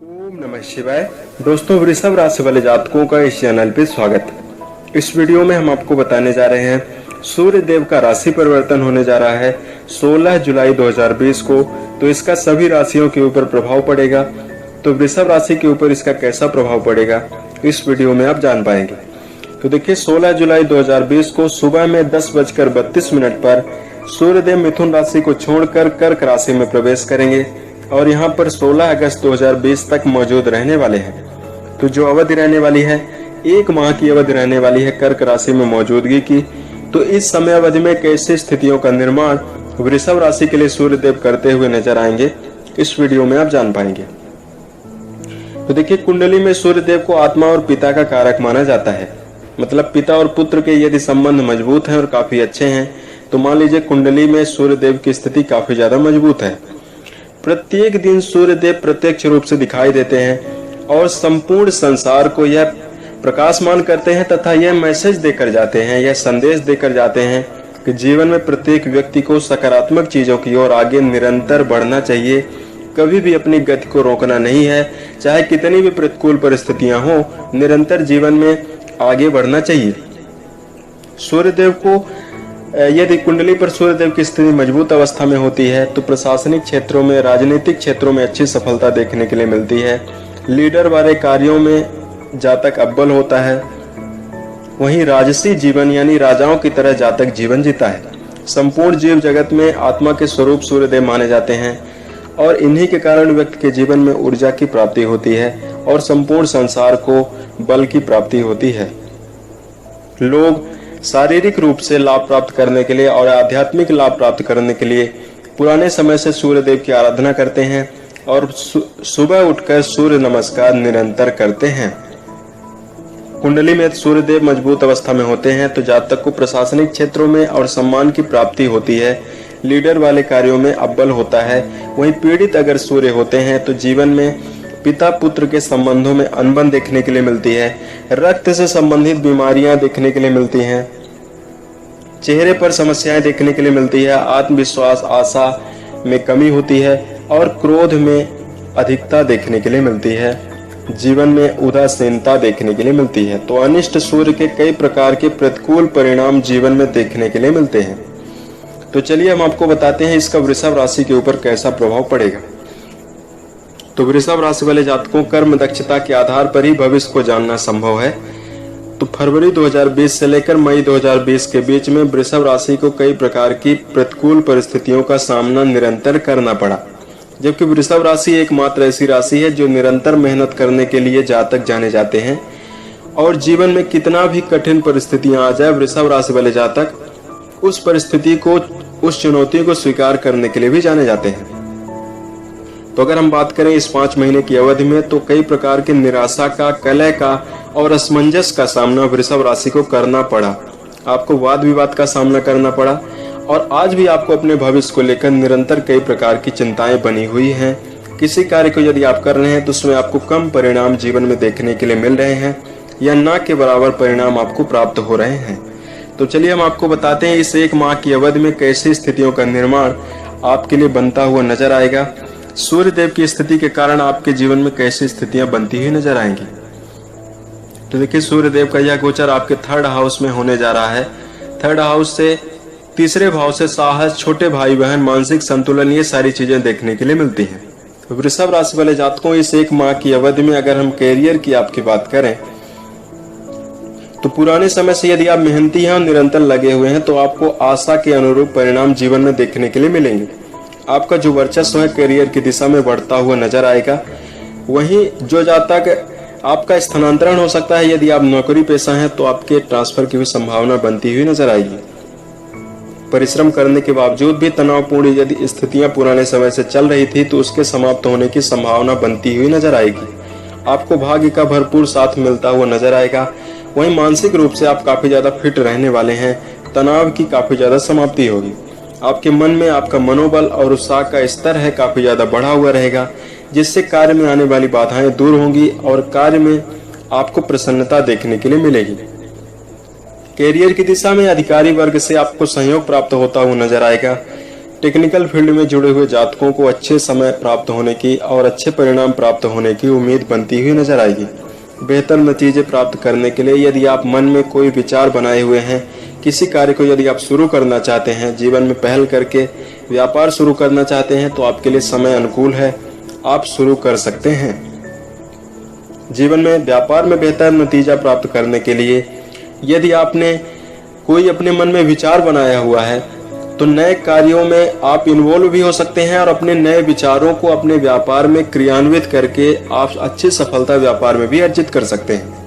ओम नमः शिवाय। दोस्तों, वृषभ राशि वाले जातकों का इस चैनल पे स्वागत। इस वीडियो में हम आपको बताने जा रहे हैं सूर्य देव का राशि परिवर्तन होने जा रहा है 16 जुलाई 2020 को। तो इसका सभी राशियों के ऊपर प्रभाव पड़ेगा। तो वृषभ राशि के ऊपर इसका कैसा प्रभाव पड़ेगा इस वीडियो में आप जान पाएंगे। तो देखिए, 16 जुलाई 2020 को सुबह में 10:32 पर सूर्यदेव मिथुन राशि को छोड़कर कर्क राशि में प्रवेश करेंगे और यहाँ पर 16 अगस्त 2020 तक मौजूद रहने वाले हैं। तो जो अवधि रहने वाली है, 1 माह की अवधि रहने वाली है कर्क राशि में मौजूदगी की। तो इस समय अवधि में कैसे स्थितियों का निर्माण वृषभ राशि के लिए सूर्यदेव करते हुए नजर आएंगे, इस वीडियो में आप जान पाएंगे। तो देखिए, कुंडली में सूर्यदेव को आत्मा और पिता का कारक माना जाता है। मतलब पिता और पुत्र के यदि संबंध मजबूत हैं और काफी अच्छे हैं तो मान लीजिए कुंडली में सूर्यदेव की स्थिति काफी ज्यादा मजबूत है। प्रत्येक दिन सूर्यदेव प्रत्यक्ष रूप से दिखाई देते हैं और संपूर्ण संसार को यह प्रकाशमान करते हैं तथा यह मैसेज देकर जाते हैं, यह संदेश देकर जाते हैं कि जीवन में प्रत्येक व्यक्ति को सकारात्मक चीजों की ओर आगे निरंतर बढ़ना चाहिए। कभी भी अपनी गति को रोकना नहीं है, चाहे कितनी भी प्रतिकूल परिस्थितियां हो, निरंतर जीवन में आगे बढ़ना चाहिए। सूर्यदेव को यदि कुंडली पर सूर्यदेव की स्थिति मजबूत अवस्था में होती है तो प्रशासनिक क्षेत्रों में, राजनीतिक क्षेत्रों में अच्छी सफलता देखने के लिए मिलती है। लीडर वाले कार्यों में जातक अव्वल होता है। वहीं राजसी जीवन यानी राजाओं की तरह जातक जीवन जीता है। संपूर्ण जीव जगत में आत्मा के स्वरूप सूर्यदेव माने जाते हैं और इन्हीं के कारण व्यक्ति के जीवन में ऊर्जा की प्राप्ति होती है और संपूर्ण संसार को बल की प्राप्ति होती है। लोग शारीरिक रूप से लाभ प्राप्त करने के लिए और आध्यात्मिक लाभ प्राप्त करने के लिए पुराने समय से सूर्यदेव की आराधना करते हैं और सुबह उठकर सूर्य नमस्कार निरंतर करते हैं। कुंडली में सूर्यदेव मजबूत अवस्था में होते हैं तो जातक को प्रशासनिक क्षेत्रों में और सम्मान की प्राप्ति होती है। लीडर वाले कार्यों में अव्वल होता है। वहीं पीड़ित अगर सूर्य होते हैं तो जीवन में पिता पुत्र के संबंधों में अनबन देखने के लिए मिलती है। रक्त से संबंधित बीमारियां देखने के लिए मिलती हैं। चेहरे पर समस्याएं देखने के लिए मिलती है। आत्मविश्वास, आशा में कमी होती है और क्रोध में अधिकता देखने के लिए मिलती है। जीवन में उदासीनता देखने के लिए मिलती है। तो अनिष्ट सूर्य के कई प्रकार के प्रतिकूल परिणाम जीवन में देखने के लिए मिलते हैं। तो चलिए हम आपको बताते हैं इसका वृषभ राशि के ऊपर कैसा प्रभाव पड़ेगा। तो वृषभ राशि वाले जातकों कर्म दक्षता के आधार पर ही भविष्य को जानना संभव है। तो फरवरी 2020 से लेकर मई 2020 के बीच में वृषभ राशि को कई प्रकार की प्रतिकूल परिस्थितियों का सामना निरंतर करना पड़ा। जबकि वृषभ राशि एकमात्र ऐसी राशि है जो निरंतर मेहनत करने के लिए जातक जाने जाते हैं और जीवन में कितना भी कठिन परिस्थितियां आ जाए, वृषभ राशि वाले जातक उस परिस्थिति को, उस चुनौती को स्वीकार करने के लिए भी जाने जाते हैं। तो अगर हम बात करें इस 5 महीने की अवधि में तो कई प्रकार की निराशा का, कलह का और असमंजस का सामना वृषभ राशि को करना पड़ा। आपको वाद विवाद का सामना करना पड़ा और आज भी आपको अपने भविष्य को लेकर निरंतर कई प्रकार की चिंताएं बनी हुई हैं। किसी कार्य को यदि आप कर रहे हैं तो उसमें आपको कम परिणाम जीवन में देखने के लिए मिल रहे हैं या ना के बराबर परिणाम आपको प्राप्त हो रहे हैं। तो चलिए हम आपको बताते हैं इस 1 माह की अवधि में कैसी स्थितियों का निर्माण आपके लिए बनता हुआ नजर आएगा। सूर्यदेव की स्थिति के कारण आपके जीवन में कैसी स्थितियां बनती हुई नजर आएंगी। तो देखिए, सूर्यदेव का यह गोचर आपके 3rd हाउस में होने जा रहा है। 3rd हाउस से 3रे भाव से साहस, छोटे भाई बहन, मानसिक संतुलन, ये सारी चीजें देखने के लिए मिलती हैं। तो वृषभ राशि वाले जातकों इस 1 माह की अवधि में अगर हम कैरियर की आपकी बात करें तो पुराने समय से यदि आप मेहनती हैं और निरंतर लगे हुए हैं तो आपको आशा के अनुरूप परिणाम जीवन में देखने के लिए मिलेंगे। आपका जो वर्चस्व है करियर की दिशा में बढ़ता हुआ नजर आएगा। वहीं जो जातक आपका स्थानांतरण हो सकता है, यदि आप नौकरी पेशा हैं तो आपके ट्रांसफर की भी संभावना बनती हुई नजर आएगी। परिश्रम करने के बावजूद भी तनावपूर्ण यदि स्थितियां पुराने समय से चल रही थी तो उसके समाप्त होने की संभावना बनती हुई नजर आएगी। आपको भाग्य का भरपूर साथ मिलता हुआ नजर आएगा। वहीं मानसिक रूप से आप काफी ज्यादा फिट रहने वाले हैं। तनाव की काफी ज्यादा समाप्ति होगी। आपके मन में आपका मनोबल और उत्साह का स्तर है काफी ज्यादा बढ़ा हुआ रहेगा, जिससे कार्य में आने वाली बाधाएं दूर होंगी और कार्य में आपको प्रसन्नता देखने के लिए मिलेगी। कैरियर की दिशा में अधिकारी वर्ग से आपको सहयोग प्राप्त होता हुआ नजर आएगा। टेक्निकल फील्ड में जुड़े हुए जातकों को अच्छे समय प्राप्त होने की और अच्छे परिणाम प्राप्त होने की उम्मीद बनती हुई नजर आएगी। बेहतर नतीजे प्राप्त करने के लिए यदि आप मन में कोई विचार बनाए हुए हैं, किसी कार्य को यदि आप शुरू करना चाहते हैं, जीवन में पहल करके व्यापार शुरू करना चाहते हैं, तो आपके लिए समय अनुकूल है, आप शुरू कर सकते हैं। जीवन में व्यापार में बेहतर नतीजा प्राप्त करने के लिए यदि आपने कोई अपने मन में विचार बनाया हुआ है, तो नए कार्यों में आप इन्वॉल्व भी हो सकते हैं और अपने नए विचारों को अपने व्यापार में क्रियान्वित करके आप अच्छी सफलता व्यापार में भी अर्जित कर सकते हैं।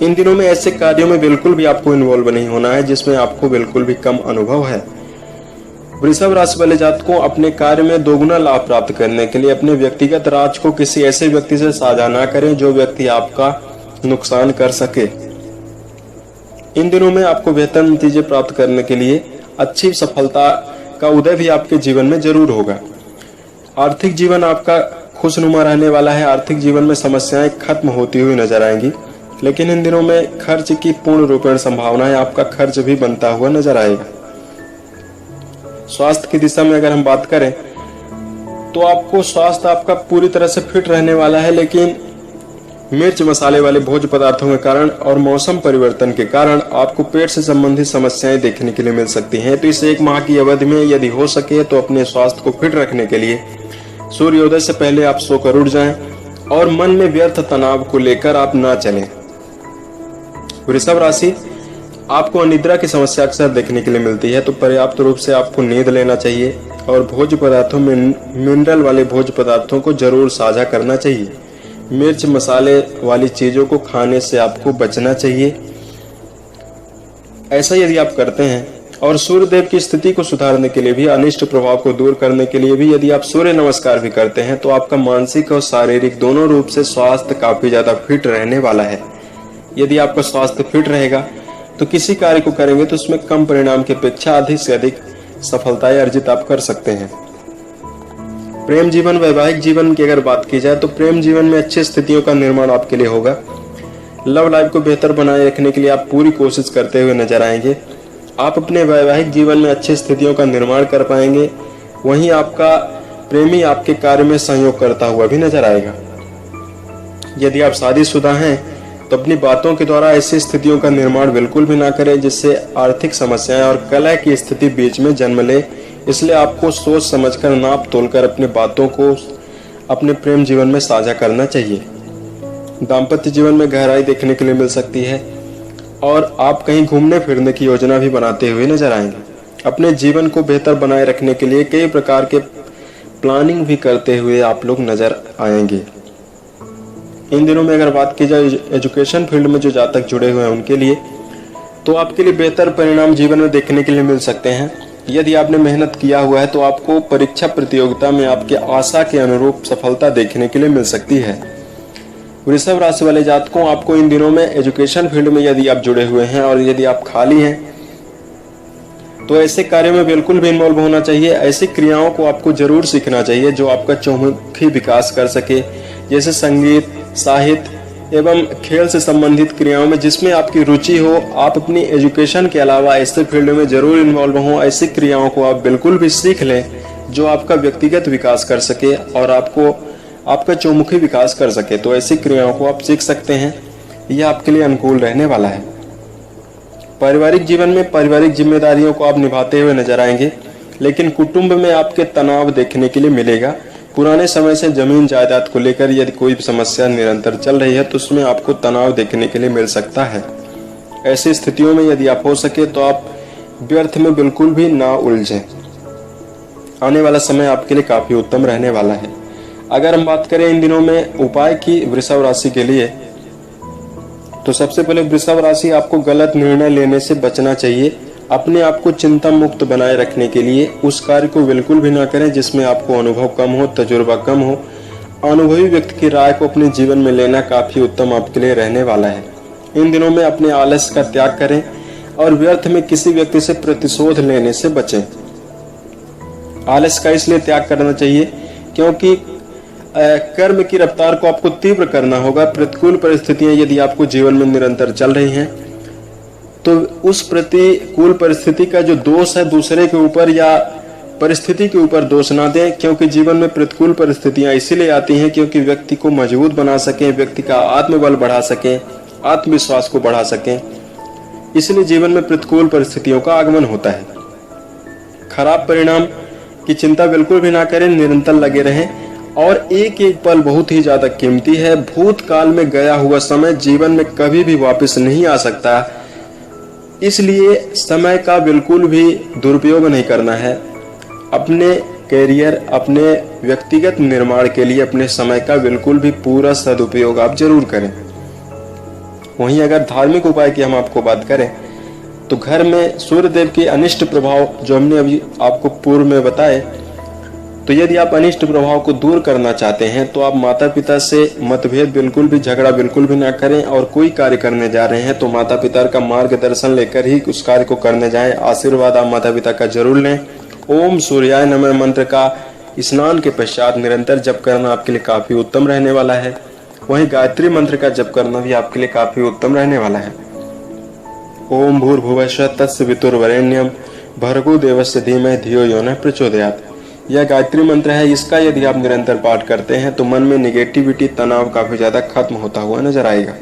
इन दिनों में ऐसे कार्यों में बिल्कुल भी आपको इन्वॉल्व नहीं होना है जिसमें आपको बिल्कुल भी कम अनुभव है। वृषभ राशि वाले जातकों अपने कार्य में दोगुना लाभ प्राप्त करने के लिए अपने व्यक्तिगत राज को किसी ऐसे व्यक्ति से साझा ना करें जो व्यक्ति आपका नुकसान कर सके। इन दिनों में आपको बेहतर नतीजे प्राप्त करने के लिए अच्छी सफलता का उदय भी आपके जीवन में जरूर होगा। आर्थिक जीवन आपका खुशनुमा रहने वाला है। आर्थिक जीवन में समस्याएं खत्म होती हुई नजर आएंगी, लेकिन इन दिनों में खर्च की पूर्ण रूपेण संभावना है। आपका खर्च भी बनता हुआ नजर आएगा। स्वास्थ्य की दिशा में अगर हम बात करें तो आपको स्वास्थ्य आपका पूरी तरह से फिट रहने वाला है, लेकिन मिर्च मसाले वाले भोज्य पदार्थों के कारण और मौसम परिवर्तन के कारण आपको पेट से संबंधित समस्याएं देखने के लिए मिल सकती हैं। तो इस एक माह की अवधि में यदि हो सके तो अपने स्वास्थ्य को फिट रखने के लिए सूर्योदय से पहले आप सोकर उठ जाएं और मन में व्यर्थ तनाव को लेकर आप ना चलें। वृषभ राशि आपको अनिद्रा की समस्या अक्सर देखने के लिए मिलती है, तो पर्याप्त रूप से आपको नींद लेना चाहिए और भोज्य पदार्थों में मिनरल वाले भोज्य पदार्थों को जरूर साझा करना चाहिए। मिर्च मसाले वाली चीजों को खाने से आपको बचना चाहिए। ऐसा यदि आप करते हैं और सूर्य देव की स्थिति को सुधारने के लिए भी, अनिष्ट प्रभाव को दूर करने के लिए भी यदि आप सूर्य नमस्कार भी करते हैं, तो आपका मानसिक और शारीरिक दोनों रूप से स्वास्थ्य काफी ज्यादा फिट रहने वाला है। यदि आपका स्वास्थ्य फिट रहेगा तो किसी कार्य को करेंगे तो उसमें कम परिणाम की अपेक्षा अधिक से अधिक सफलताएं अर्जित आप कर सकते हैं। प्रेम जीवन, वैवाहिक जीवन की अगर बात की जाए तो प्रेम जीवन में अच्छी स्थितियों का निर्माण आपके लिए होगा। लव लाइफ को बेहतर बनाए रखने के लिए आप पूरी कोशिश करते हुए नजर आएंगे। आप अपने वैवाहिक जीवन में अच्छी स्थितियों का निर्माण कर पाएंगे। वहीं आपका प्रेमी आपके कार्य में सहयोग करता हुआ भी नजर आएगा। यदि आप शादीशुदा हैं तो अपनी बातों के द्वारा ऐसी स्थितियों का निर्माण बिल्कुल भी ना करें जिससे आर्थिक समस्याएं और कलह की स्थिति बीच में जन्म ले। इसलिए आपको सोच समझकर, नाप तोलकर अपनी बातों को अपने प्रेम जीवन में साझा करना चाहिए। दाम्पत्य जीवन में गहराई देखने के लिए मिल सकती है और आप कहीं घूमने फिरने की योजना भी बनाते हुए नजर आएंगे। अपने जीवन को बेहतर बनाए रखने के लिए कई प्रकार के प्लानिंग भी करते हुए आप लोग नजर आएंगे। इन दिनों में अगर बात की जाए एजुकेशन फील्ड में जो जातक जुड़े हुए हैं उनके लिए, तो आपके लिए बेहतर परिणाम जीवन में देखने के लिए मिल सकते हैं। यदि आपने मेहनत किया हुआ है तो आपको परीक्षा प्रतियोगिता में आपके आशा के अनुरूप सफलता देखने के लिए मिल सकती है। वृषभ राशि वाले जातकों, आपको इन दिनों में एजुकेशन फील्ड में यदि आप जुड़े हुए हैं और यदि आप खाली हैं तो ऐसे कार्यों में बिल्कुल भी इन्वॉल्व होना चाहिए। ऐसी क्रियाओं को आपको जरूर सीखना चाहिए जो आपका चहुमुखी विकास कर सके, जैसे संगीत, साहित्य एवं खेल से संबंधित क्रियाओं में जिसमें आपकी रुचि हो। आप अपनी एजुकेशन के अलावा ऐसे फील्ड में जरूर इन्वॉल्व हों। ऐसी क्रियाओं को आप बिल्कुल भी सीख लें जो आपका व्यक्तिगत विकास कर सके और आपको आपका चहुमुखी विकास कर सके। तो ऐसी क्रियाओं को आप सीख सकते हैं, यह आपके लिए अनुकूल रहने वाला है। पारिवारिक जीवन में पारिवारिक जिम्मेदारियों को आप निभाते हुए नजर आएंगे, लेकिन कुटुंब में आपके तनाव देखने के लिए मिलेगा। पुराने समय से जमीन जायदाद को लेकर यदि कोई समस्या निरंतर चल रही है तो उसमें आपको तनाव देखने के लिए मिल सकता है। ऐसी स्थितियों में यदि आप हो सके तो आप व्यर्थ में बिल्कुल भी ना उलझें। आने वाला समय आपके लिए काफी उत्तम रहने वाला है। अगर हम बात करें इन दिनों में उपाय की वृषभ राशि के लिए, तो सबसे पहले वृषभ राशि आपको गलत निर्णय लेने से बचना चाहिए। अपने आप को चिंता मुक्त बनाए रखने के लिए उस कार्य को बिल्कुल भी ना करें जिसमें आपको अनुभव कम हो, तजुर्बा कम हो। अनुभवी व्यक्ति की राय को अपने जीवन में लेना काफी उत्तम आपके लिए रहने वाला है। इन दिनों में अपने आलस्य का त्याग करें और व्यर्थ में किसी व्यक्ति से प्रतिशोध लेने से बचें। आलस्य का इसलिए त्याग करना चाहिए क्योंकि कर्म की रफ्तार को आपको तीव्र करना होगा। प्रतिकूल परिस्थितियां यदि आपको जीवन में निरंतर चल रही हैं तो उस प्रतिकूल परिस्थिति का जो दोष है दूसरे के ऊपर या परिस्थिति के ऊपर दोष ना दें, क्योंकि जीवन में प्रतिकूल परिस्थितियां इसीलिए आती हैं क्योंकि व्यक्ति को मजबूत बना सकें, व्यक्ति का आत्मबल बढ़ा सकें, आत्मविश्वास को बढ़ा सकें। इसलिए जीवन में प्रतिकूल परिस्थितियों का आगमन होता है। खराब परिणाम की चिंता बिल्कुल भी ना करें, निरंतर लगे रहें और एक एक पल बहुत ही ज्यादा कीमती है। भूतकाल में गया हुआ समय जीवन में कभी भी वापस नहीं आ सकता, इसलिए समय का बिल्कुल भी दुरुपयोग नहीं करना है। अपने कैरियर, अपने व्यक्तिगत निर्माण के लिए अपने समय का बिल्कुल भी पूरा सदुपयोग आप जरूर करें। वहीं अगर धार्मिक उपाय की हम आपको बात करें तो घर में सूर्यदेव के अनिष्ट प्रभाव जो हमने अभी आपको पूर्व में बताए, तो यदि आप अनिष्ट प्रभाव को दूर करना चाहते हैं तो आप माता पिता से मतभेद बिल्कुल भी, झगड़ा बिल्कुल भी ना करें और कोई कार्य करने जा रहे हैं तो माता पिता का मार्गदर्शन लेकर ही उस कार्य को करने जाएं। आशीर्वाद आप माता पिता का जरूर लें। ओम सूर्याय नमः मंत्र का स्नान के पश्चात निरंतर जप करना आपके लिए काफी उत्तम रहने वाला है। वहीं गायत्री मंत्र का जप करना भी आपके लिए काफी उत्तम रहने वाला है। ओम भूर्भुवस्सुः तत्सवितुर्वरेण्यं भर्गो देवस्य धीमहि धियो यो नः प्रचोदयात्। यह गायत्री मंत्र है, इसका यदि आप निरंतर पाठ करते हैं तो मन में निगेटिविटी, तनाव काफी ज्यादा खत्म होता हुआ नजर आएगा।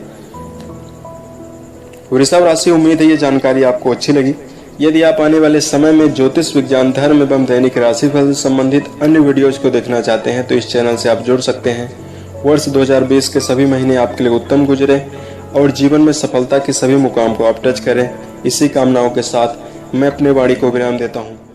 वृषभ राशि, उम्मीद है ये जानकारी आपको अच्छी लगी। यदि आप आने वाले समय में ज्योतिष विज्ञान, धर्म एवं दैनिक राशिफल से संबंधित अन्य वीडियोज को देखना चाहते हैं तो इस चैनल से आप जुड़ सकते हैं। वर्ष 2020 के सभी महीने आपके लिए उत्तम गुजरे और जीवन में सफलता के सभी मुकाम को आप टच करें। इसी कामनाओं के साथ मैं अपने वाणी को विराम देता हूँ।